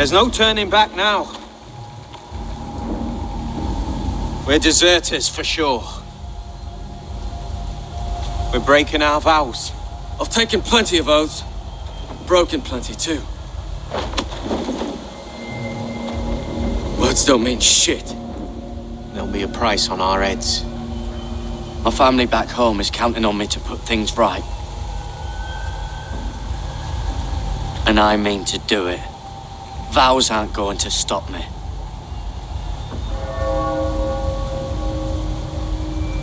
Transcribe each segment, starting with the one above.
There's no turning back now. We're deserters for sure. We're breaking our vows. I've taken plenty of oaths. Broken plenty too. Words don't mean shit. There'll be a price on our heads. My family back home is counting on me to put things right. And I mean to do it. Vows aren't going to stop me.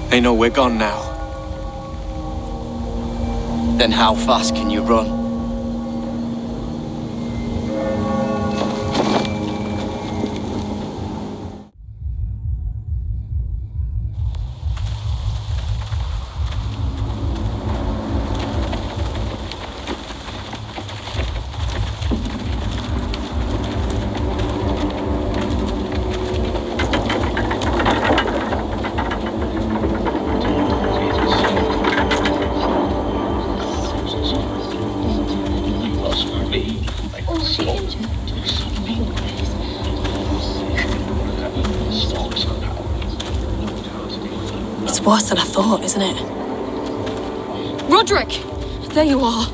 They know we're gone now. Then how fast can you run? It's worse than I thought, isn't it? Roderick! There you are.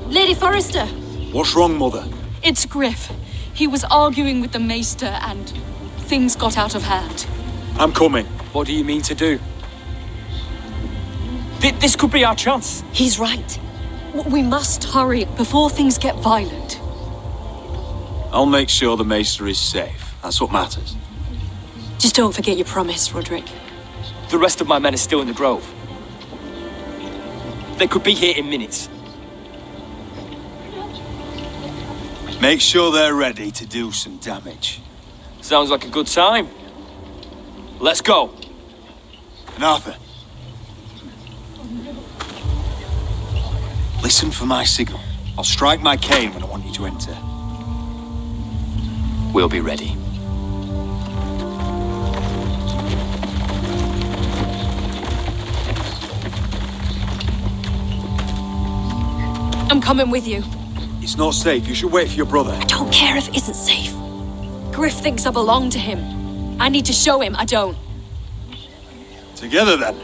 Lady Forrester! What's wrong, Mother? It's Griff. He was arguing with the Maester and things got out of hand. I'm coming. What do you mean to do? This could be our chance. He's right. We must hurry before things get violent. I'll make sure the Maester is safe. That's what matters. Just don't forget your promise, Roderick. The rest of my men are still in the grove. They could be here in minutes. Make sure they're ready to do some damage. Sounds like a good time. Let's go. And Arthur, listen for my signal. I'll strike my cane when I want you to enter. We'll be ready. I'm coming with you. It's not safe. You should wait for your brother. I don't care if it isn't safe. Griff thinks I belong to him. I need to show him I don't. Together, then.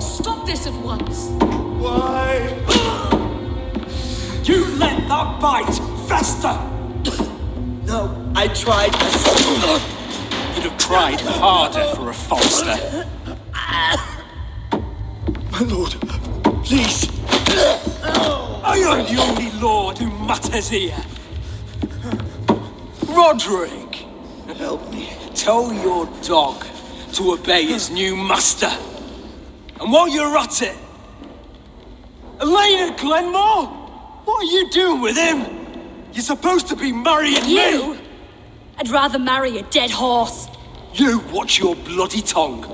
Stop this at once. Why? You let that bite fester! No, I tried. You'd have tried harder for a Forrester. My lord, please. I am the only lord who matters here. Roderick, Help me. tell your dog to obey his new master. And while you're at it, Elena Glenmore, what are you doing with him? You're supposed to be marrying You? me. I'd rather marry a dead horse. You watch your bloody tongue,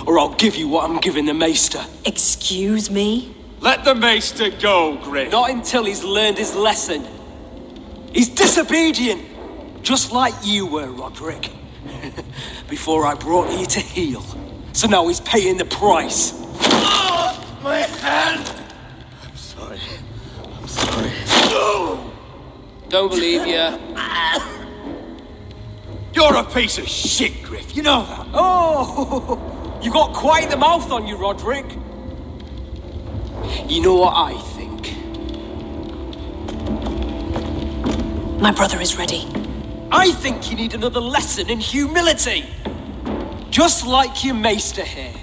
or I'll give you what I'm giving the Maester. Excuse me? Let the Maester go, Griff. Not until he's learned his lesson. He's disobedient, just like you were, Roderick. Before I brought you to heel. So now he's paying the price. My hand! I'm sorry. I'm sorry. Don't believe you. You're a piece of shit, Griff. You know that. Oh, you got quite the mouth on you, Roderick. You know what I think? My brother is ready. I think you need another lesson in humility. Just like your Maester here.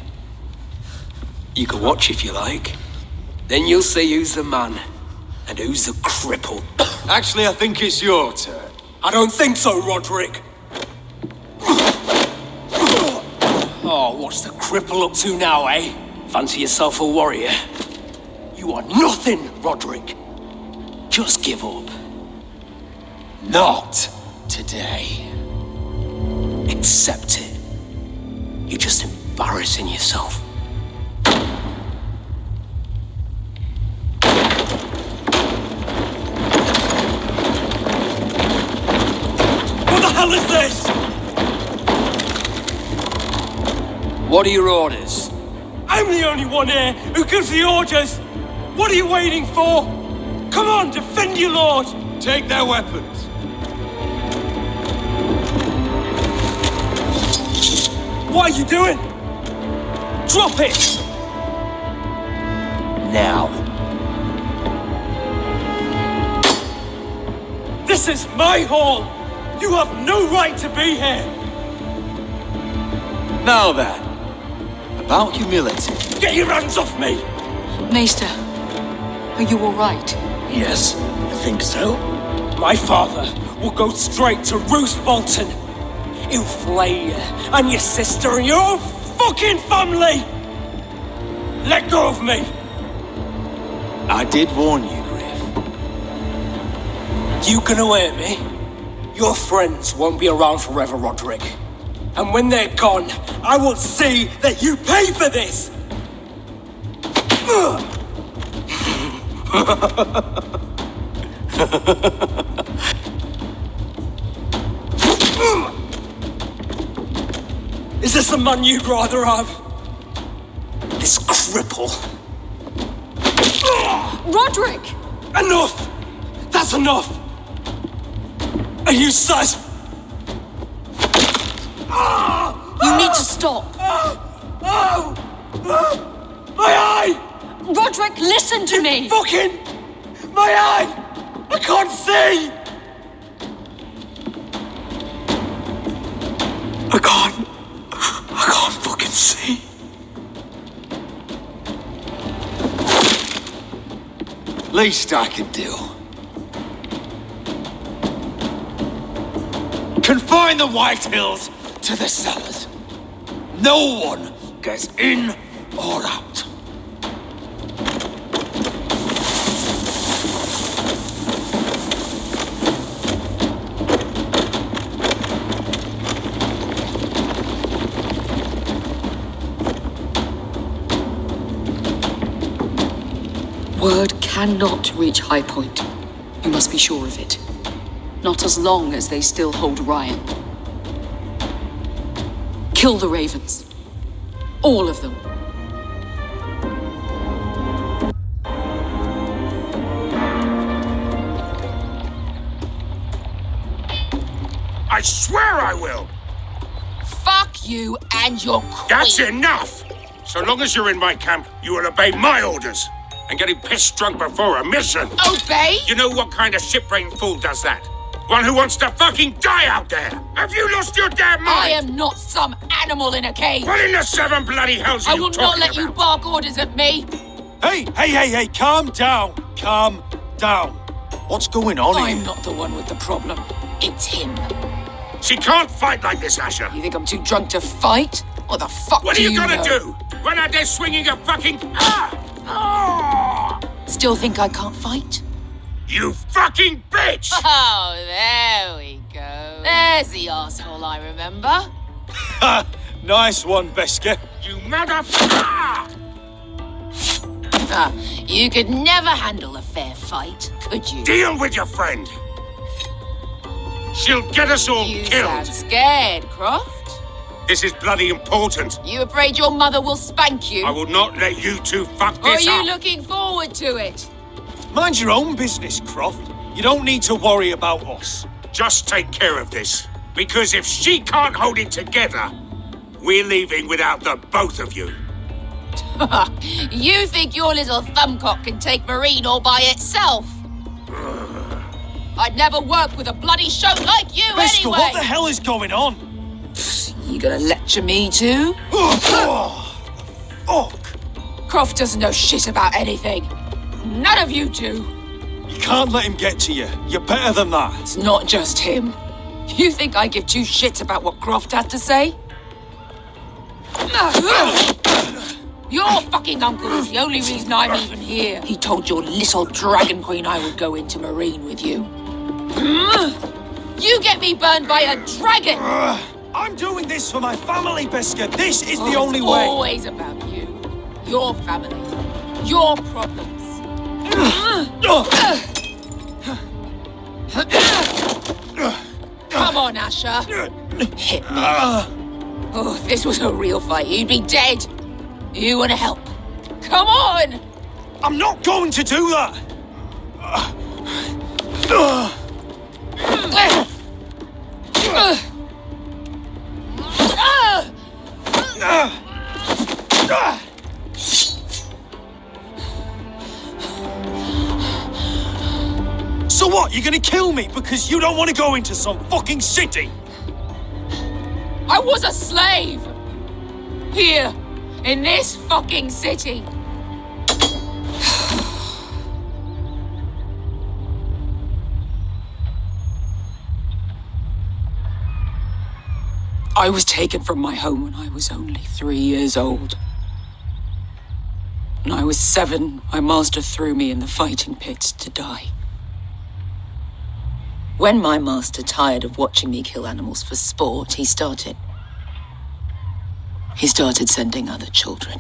You can watch if you like. Then you'll see who's the man and who's the cripple. Actually, I think it's your turn. I don't think so, Roderick. Oh, what's the cripple up to now, eh? Fancy yourself a warrior? You are nothing, Roderick. Just give up. Not today. Accept it. You're just embarrassing yourself. What the hell is this? What are your orders? I'm the only one here who gives the orders. What are you waiting for? Come on, defend your lord. Take their weapons. What are you doing? Drop it! Now. This is my hall! You have no right to be here! Now then, about humility. Get your hands off me! Maester, are you all right? Yes, I think so. My father will go straight to Roose Bolton. He'll flay you and your sister and your whole fucking family! Let go of me! I did warn you, Griff. You gonna hurt me? Your friends won't be around forever, Roderick. And when they're gone, I will see that you pay for this! Is this the man you'd rather have? This cripple. Roderick! Enough! That's enough! Are you sus? You need to stop. My eye! Roderick, listen to me! Fucking! My eye! I can't see! I can't fucking see. Least I can do. Confine the White Hills to the cellars. No one gets in or out. Word cannot reach High Point. You must be sure of it. Not as long as they still hold Ryan. Kill the Ravens. All of them. I swear I will! Fuck you and your queen. That's enough! So long as you're in my camp, you will obey my orders. And getting pissed drunk before a mission. Obey? You know what kind of shit-brained fool does that? One who wants to fucking die out there! Have you lost your damn mind? I am not some animal in a cage. What in the seven bloody hells are I you will talking not let you about? bark orders at me. Hey, calm down. Calm down. What's going on here? I'm not the one with the problem. It's him. She can't fight like this, Asher. You think I'm too drunk to fight? What the fuck What do are you gonna know? do? Run out there swinging a fucking... Still think I can't fight? You fucking bitch! Oh, there we go. There's the arsehole I remember. Nice one, Biscuit. You motherfucker! You could never handle a fair fight, could you? Deal with your friend. She'll get us all You killed. sound scared, Croft. This is bloody important. You afraid your mother will spank you? I will not let you two fuck Or are this you up. looking forward to it? Mind your own business, Croft. You don't need to worry about us. Just take care of this. Because if she can't hold it together, we're leaving without the both of you. You think your little thumbcock can take Marine all by itself? I'd never work with a bloody show like you Biscuit, anyway! what the hell is going on? You gonna lecture me too? Fuck! Croft doesn't know shit about anything. None of you do. You can't let him get to you. You're better than that. It's not just him. You think I give two shits about what Croft has to say? Your fucking uncle is the only reason I'm even here. He told your little dragon queen I would go into Marine with you. You get me burned by a dragon! I'm doing this for my family, Biscuit. This is the It's only way. always about you. Your family. Your problems. Come on, Asher. Hit me. Oh, if this was a real fight, you'd be dead. You want to help? Come on! I'm not going to do that. So what? You're gonna kill me because you don't want to go into some fucking city? I was a slave! Here, in this fucking city. I was taken from my home when I was only 3 years old. When I was 7, my master threw me in the fighting pit to die. When my master tired of watching me kill animals for sport, he started sending other children.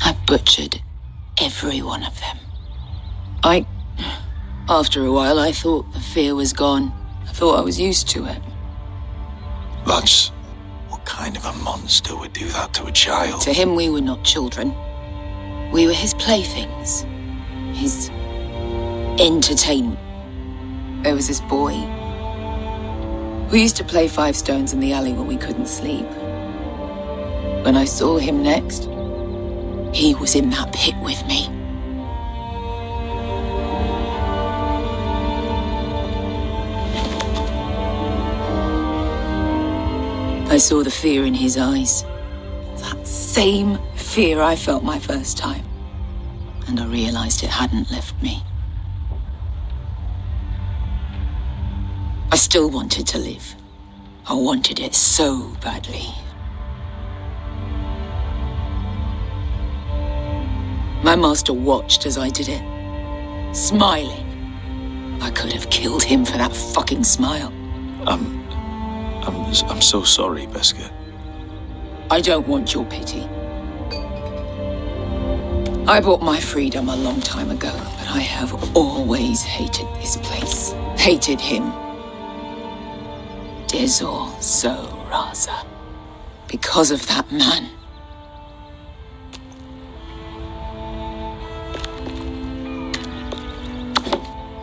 I butchered every one of them. After a while, I thought the fear was gone. I thought I was used to it. Lads, what kind of a monster would do that to a child? To him, we were not children. We were his playthings. His entertainment. There was this boy. We used to play 5 stones in the alley when we couldn't sleep. When I saw him next, he was in that pit with me. I saw the fear in his eyes. That same fear I felt my first time. And I realized it hadn't left me. I still wanted to live. I wanted it so badly. My master watched as I did it, smiling. I could have killed him for that fucking smile. I'm so sorry, Beska. I don't want your pity. I bought my freedom a long time ago, but I have always hated this place. Hated him. Dezor so Raza. Because of that man.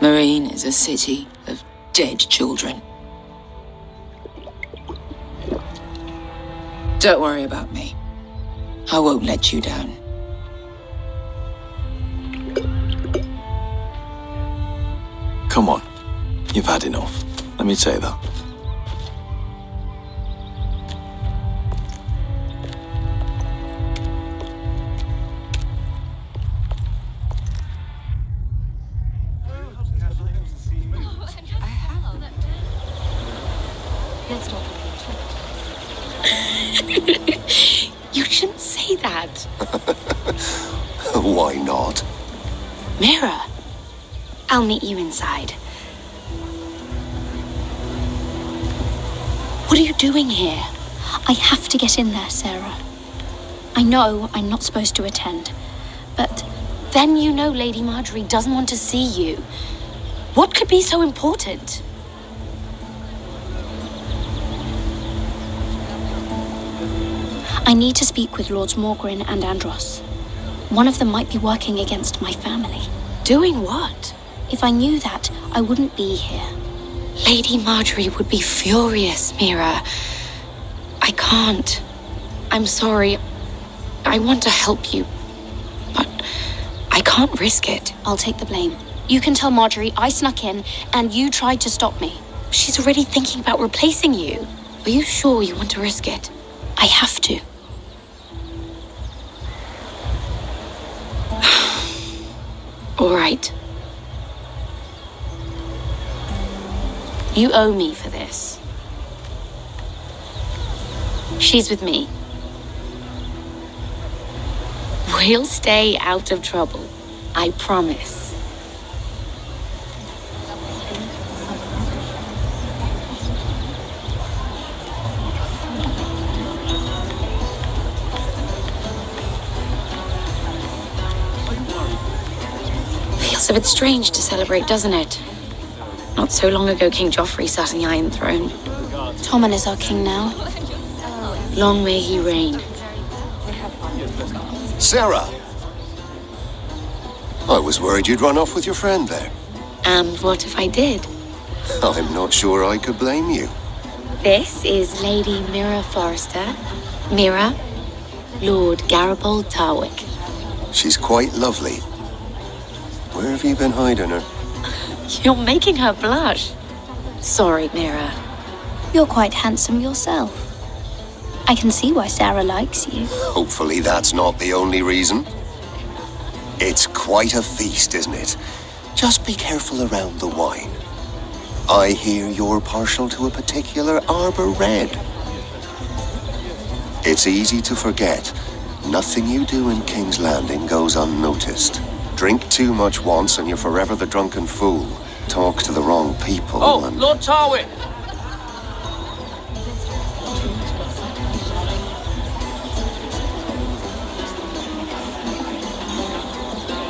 Marine is a city of dead children. Don't worry about me. I won't let you down. Come on. You've had enough. Let me say that. You shouldn't say that. Why not? Mira, I'll meet you inside. What are you doing here? I have to get in there, Sarah. I know I'm not supposed to attend, but then you know Lady Marjorie doesn't want to see you. What could be so important? I need to speak with Lords Morgrin and Andros. One of them might be working against my family. Doing what? If I knew that, I wouldn't be here. Lady Marjorie would be furious, Mira. I can't. I'm sorry. I want to help you, but I can't risk it. I'll take the blame. You can tell Marjorie I snuck in and you tried to stop me. She's already thinking about replacing you. Are you sure you want to risk it? I have to. All right. You owe me for this. She's with me. We'll stay out of trouble. I promise. Has a bit strange to celebrate, doesn't it? Not so long ago, King Joffrey sat on the Iron Throne. Tommen is our king now. Long may he reign. Sarah! I was worried you'd run off with your friend there. And what if I did? I'm not sure I could blame you. This is Lady Mira Forrester. Mira, Lord Garibald Tarwick. She's quite lovely. Where have you been hiding her? You're making her blush. Sorry, Mira. You're quite handsome yourself. I can see why Sarah likes you. Hopefully that's not the only reason. It's quite a feast, isn't it? Just be careful around the wine. I hear you're partial to a particular Arbor Red. It's easy to forget. Nothing you do in King's Landing goes unnoticed. Drink too much once and you're forever the drunken fool. Talk to the wrong people and... Lord Tarwick!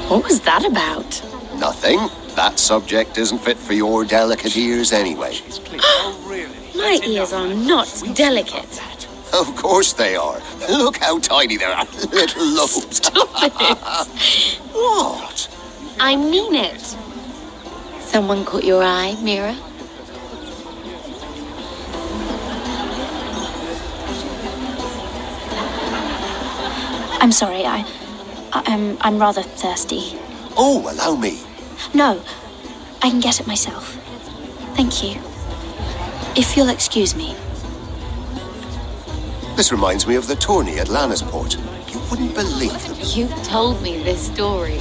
What was that about? Nothing. That subject isn't fit for your delicate ears anyway. My ears are not delicate. Of course they are. Look how tiny they are. Little lobes. Stop it! What? I mean it. Someone caught your eye, Mira? I'm sorry, I'm rather thirsty. Oh, allow me. No, I can get it myself. Thank you. If you'll excuse me. This reminds me of the tourney at Lannisport. You wouldn't believe them. You've told me this story.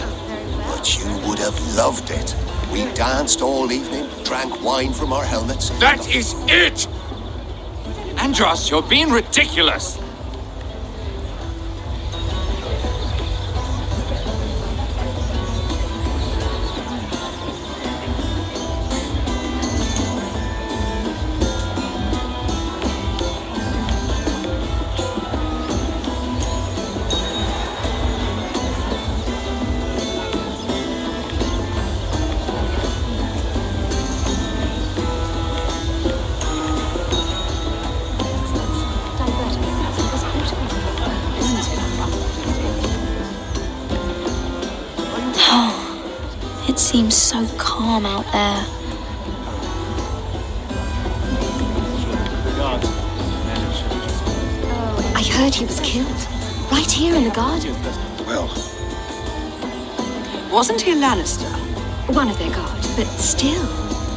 But you would have loved it. We danced all evening, drank wine from our helmets. That is it! Andros, you're being ridiculous! It seems so calm out there. I heard he was killed. Right here in the garden. Well, Wasn't he a Lannister? One of their guard, but still.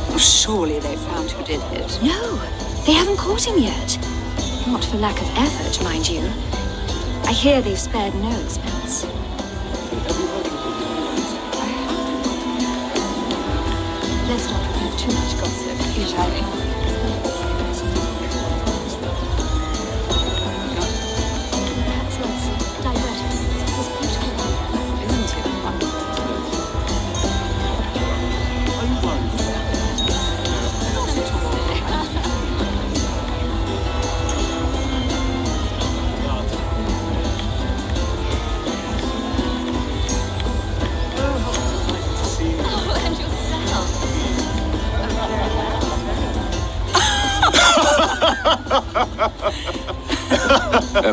Well, surely they found who did it. No, they haven't caught him yet. Not for lack of effort, mind you. I hear they've spared no expense. Let's not repeat too much gossip, shall we? Perhaps let's divert him. It's beautiful, isn't it?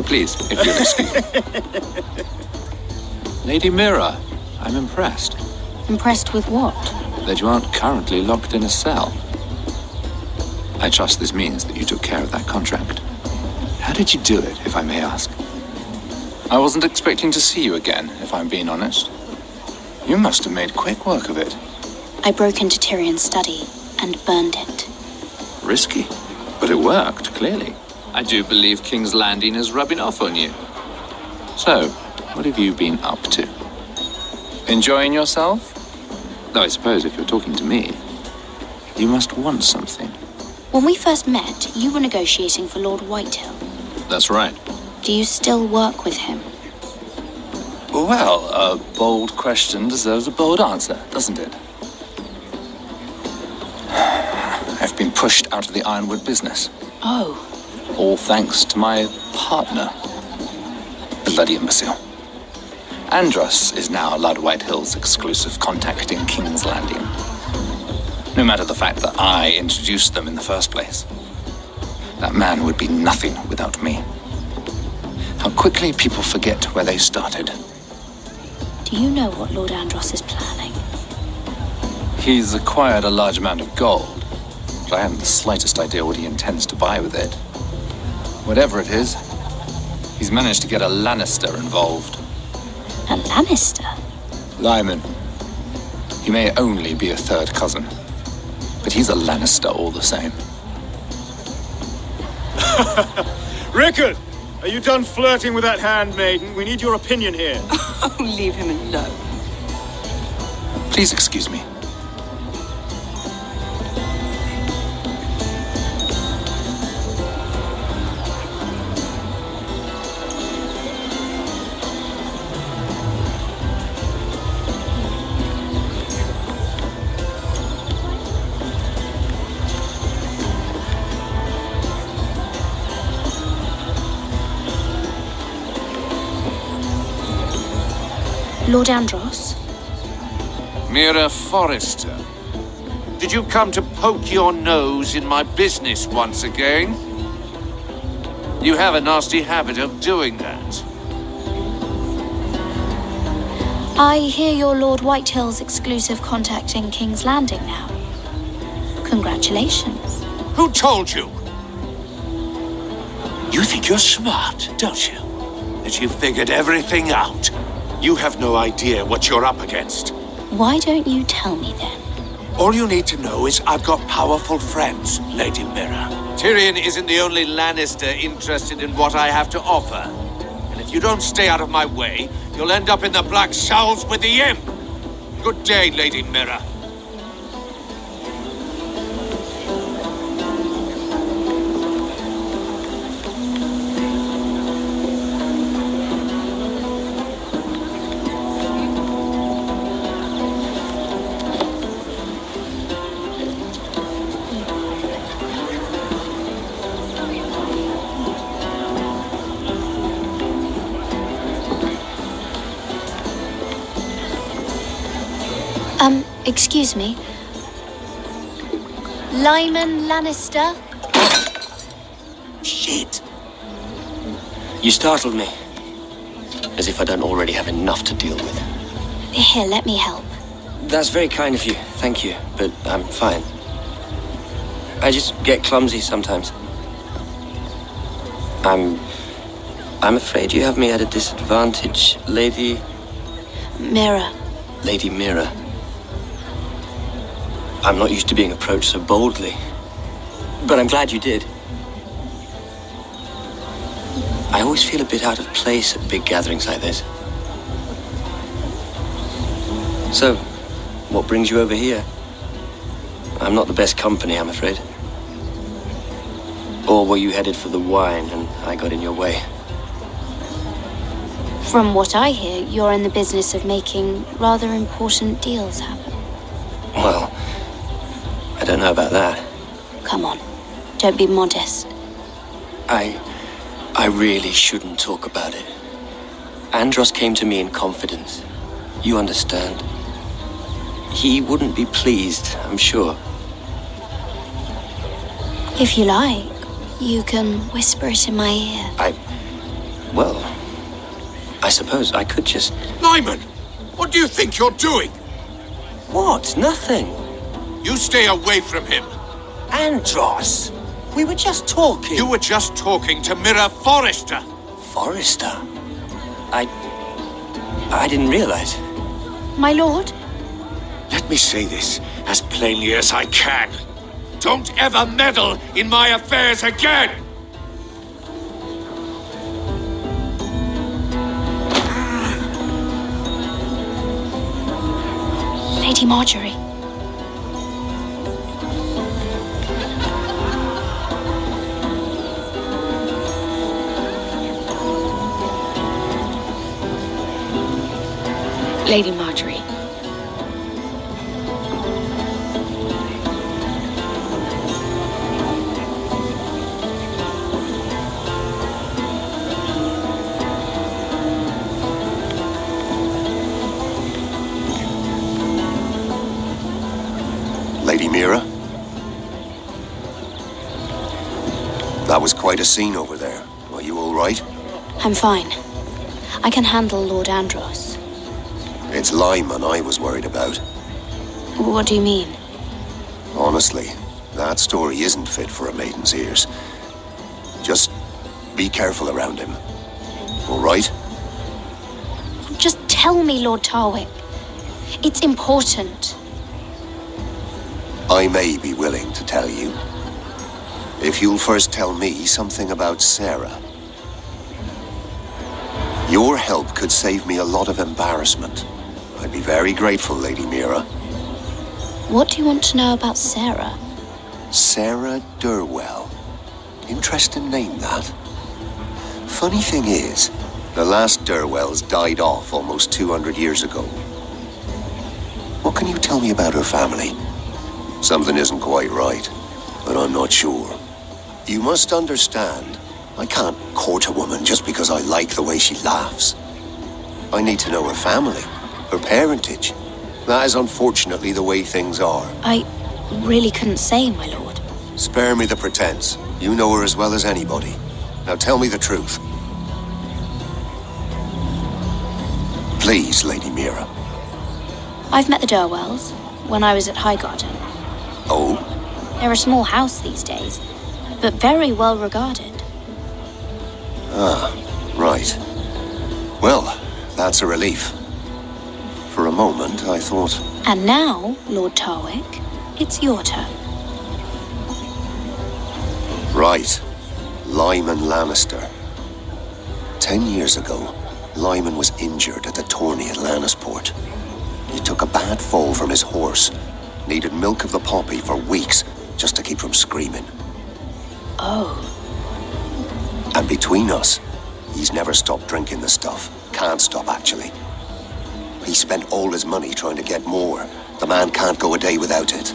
Please, if you'll excuse me. Lady Mira, I'm impressed. Impressed with what? That you aren't currently locked in a cell. I trust this means that you took care of that contract. How did you do it, if I may ask? I wasn't expecting to see you again, if I'm being honest. You must have made quick work of it. I broke into Tyrion's study and burned it. Risky, but it worked, clearly. I do believe King's Landing is rubbing off on you. So, what have you been up to? Enjoying yourself? Though I suppose if you're talking to me, you must want something. When we first met, you were negotiating for Lord Whitehill. That's right. Do you still work with him? Well, a bold question deserves a bold answer, doesn't it? I've been pushed out of the ironwood business. Oh. All thanks to my partner. Bloody imbecile. Andros is now Lord Whitehill's exclusive contact in King's Landing. No matter the fact that I introduced them in the first place. That man would be nothing without me. How quickly people forget where they started. Do you know what Lord Andros is planning? He's acquired a large amount of gold, but I haven't the slightest idea what he intends to buy with it. Whatever it is, he's managed to get a Lannister involved. A Lannister? Lyman. He may only be a third cousin, but he's a Lannister all the same. Rickard, are you done flirting with that handmaiden? We need your opinion here. Oh, leave him alone. Please excuse me. Lord Andros? Mira Forrester. Did you come to poke your nose in my business once again? You have a nasty habit of doing that. I hear you're Lord Whitehill's exclusive contact in King's Landing now. Congratulations. Who told you? You think you're smart, don't you? That you've figured everything out. You have no idea what you're up against. Why don't you tell me then? All you need to know is I've got powerful friends, Lady Mira. Tyrion isn't the only Lannister interested in what I have to offer. And if you don't stay out of my way, you'll end up in the Black Showls with the Imp. Good day, Lady Mira. Excuse me. Lyman Lannister? Shit. You startled me. As if I don't already have enough to deal with. Here, let me help. That's very kind of you, thank you, but I'm fine. I just get clumsy sometimes. I'm afraid you have me at a disadvantage, Lady... Mira. Lady Mira. I'm not used to being approached so boldly, but I'm glad you did. I always feel a bit out of place at big gatherings like this. So, what brings you over here? I'm not the best company, I'm afraid. Or were you headed for the wine and I got in your way? From what I hear, you're in the business of making rather important deals happen. Well, I don't know about that. Come on, don't be modest. I really shouldn't talk about it. Andros came to me in confidence. You understand? He wouldn't be pleased, I'm sure. If you like, you can whisper it in my ear. Well, I suppose I could just... Lyman! What do you think you're doing? What? Nothing. You stay away from him. Andros! We were just talking. You were just talking to Mira Forrester. Forrester? I didn't realize. My lord? Let me say this as plainly as I can. Don't ever meddle in my affairs again! Lady Marjorie. Lady Marjorie. That was quite a scene over there. Are you all right? I'm fine. I can handle Lord Andros. It's Lyman I was worried about. What do you mean? Honestly, that story isn't fit for a maiden's ears. Just be careful around him. All right? Just tell me, Lord Tarwick. It's important. I may be willing to tell you. If you'll first tell me something about Sarah. Your help could save me a lot of embarrassment. I'd be very grateful, Lady Mira. What do you want to know about Sarah? Sarah Durwell. Interesting name, that. Funny thing is, the last Durwells died off almost 200 years ago. What can you tell me about her family? Something isn't quite right, but I'm not sure. You must understand, I can't court a woman just because I like the way she laughs. I need to know her family, her parentage. That is unfortunately the way things are. I really couldn't say, my lord. Spare me the pretense. You know her as well as anybody. Now tell me the truth. Please, Lady Mira. I've met the Durwells when I was at Highgarden. Oh? They're a small house these days, but very well regarded. Ah, right. Well, that's a relief. For a moment, I thought... And now, Lord Tarwick, it's your turn. Right. Lyman Lannister. 10 years ago, Lyman was injured at the tourney at Lannisport. He took a bad fall from his horse. Needed milk of the poppy for weeks just to keep from screaming. Oh. And between us, he's never stopped drinking the stuff. Can't stop, actually. He spent all his money trying to get more. The man can't go a day without it.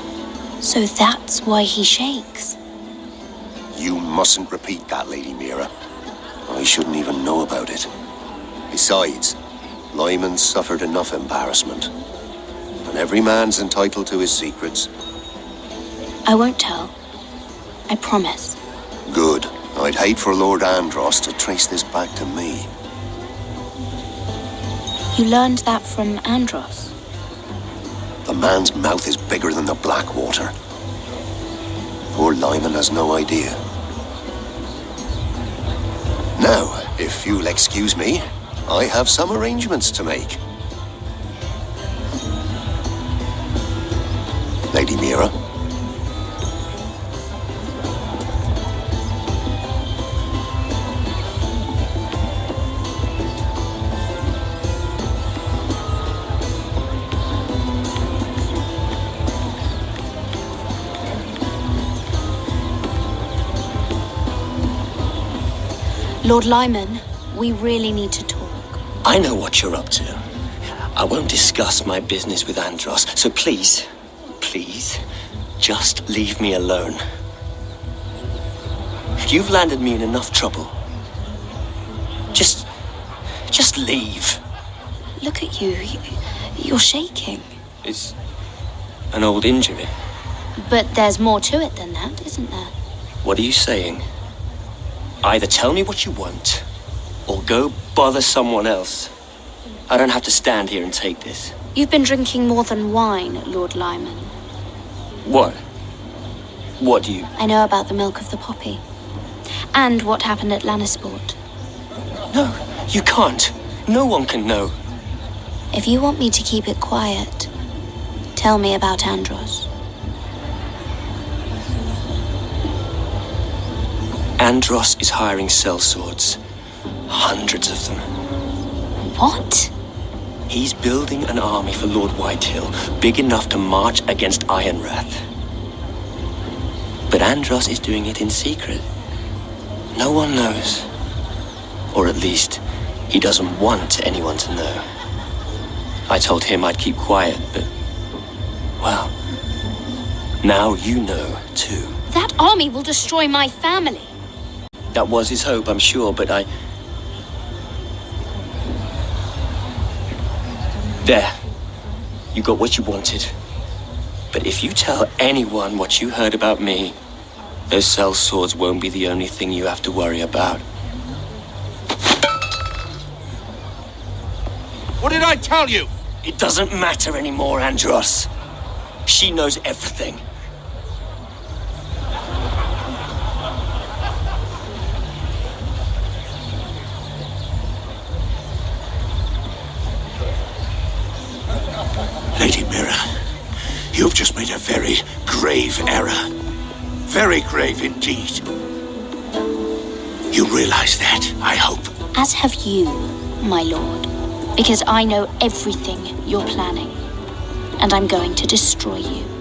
So that's why he shakes. You mustn't repeat that, Lady Mira. I shouldn't even know about it. Besides, Lyman suffered enough embarrassment. And every man's entitled to his secrets. I won't tell. I promise. Good. I'd hate for Lord Andros to trace this back to me. You learned that from Andros? The man's mouth is bigger than the Blackwater. Poor Lyman has no idea. Now, if you'll excuse me, I have some arrangements to make. Lady Mira. Lord Lyman, we really need to talk. I know what you're up to. I won't discuss my business with Andros, so please, just leave me alone. You've landed me in enough trouble. Just leave. Look at you. You're shaking. It's an old injury. But there's more to it than that, isn't there? What are you saying? Either tell me what you want, or go bother someone else. I don't have to stand here and take this. You've been drinking more than wine, Lord Lyman. What? What do you... I know about the milk of the poppy. And what happened at Lannisport. No, you can't. No one can know. If you want me to keep it quiet, tell me about Andros. Andros is hiring sellswords. Hundreds of them. What? He's building an army for Lord Whitehill, big enough to march against Ironrath. But Andros is doing it in secret. No one knows. Or at least, he doesn't want anyone to know. I told him I'd keep quiet, but... well, now you know, too. That army will destroy my family. That was his hope, I'm sure, but I... There. You got what you wanted. But if you tell anyone what you heard about me, Those cell swords won't be the only thing you have to worry about. What did I tell you? It doesn't matter anymore, Andros. She knows everything. Lady Mira, you've just made a very grave error. Very grave indeed. You realize that, I hope. As have you, my lord. Because I know everything you're planning. And I'm going to destroy you.